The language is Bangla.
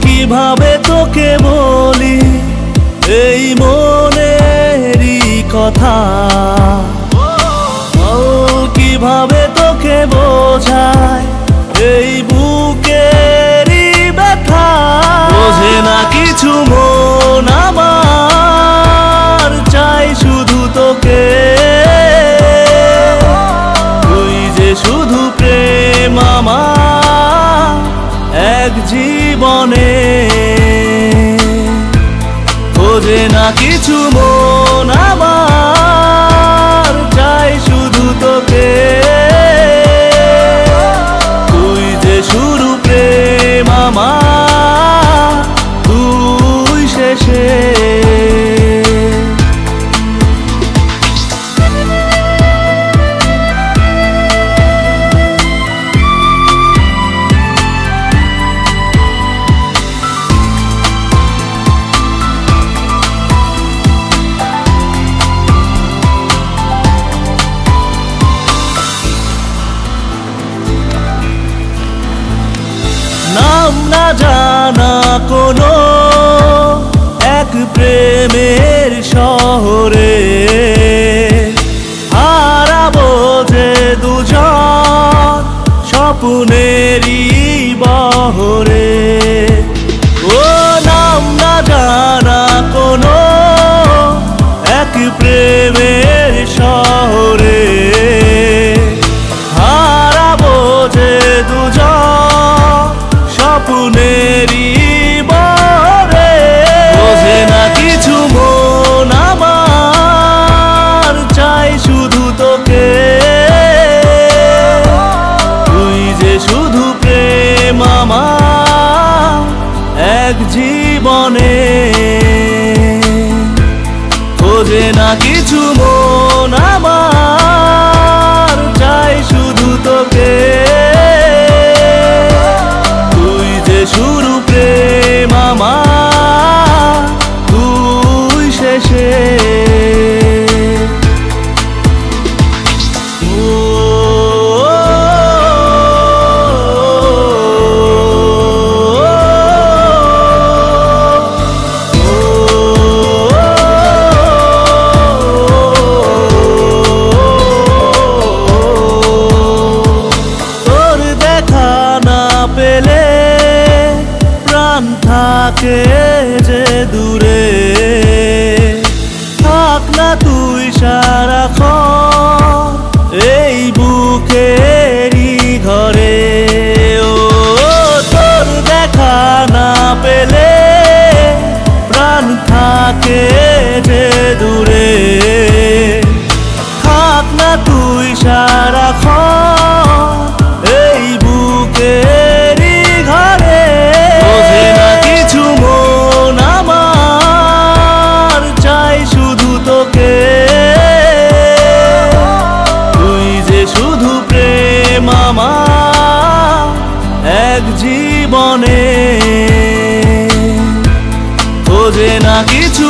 কিভাবে তোকে বলি এই মনেরই কথা, কিভাবে তোকে বোঝায় এই বুকেরই ব্যথা। বোঝে না কিছু মন আমার, চাই শুধু তোকে, তুই যে শুধু প্রেম আমার এক জীবনে। বোঝে না কিছু মন আমার, চাই শুধু তোকে, তুই যে শুরু প্রেম আমার, তুই শেষে। নাম না জানা কোনো এক প্রেমের শহরে হারাবো যে দুজন স্বপ্নেরই বহরে। ও নাম না জানা কোনো এক প্রেমের শহরে হারাবো যে দুজন স্বপ্নেরই বরে। বোঝে না কিছু মন আমার, চাই শুধু তোকে, তুই যে শুধু প্রেম আমার এক জীবনে। বোঝে না কিছু মন আমার, চাই শুধু তোকে, শুরু প্রেম আমার, তুই শেষে। তোর দেখা না পেলে থাকে যে দূরে, থাক না তুই সারাক্ষণ এই বুকেরই ঘরে। ও তোর দেখা না পেলে প্রাণ থাকে যে দূরে, থাক না তুই সারাক্ষণ এই বুকেরই ঘরে। বোঝে না কিছু মন আমার, চাই শুধু তোকে, তুই যে শুধু প্রেম আমার এক জীবনে। বোঝে না কিছু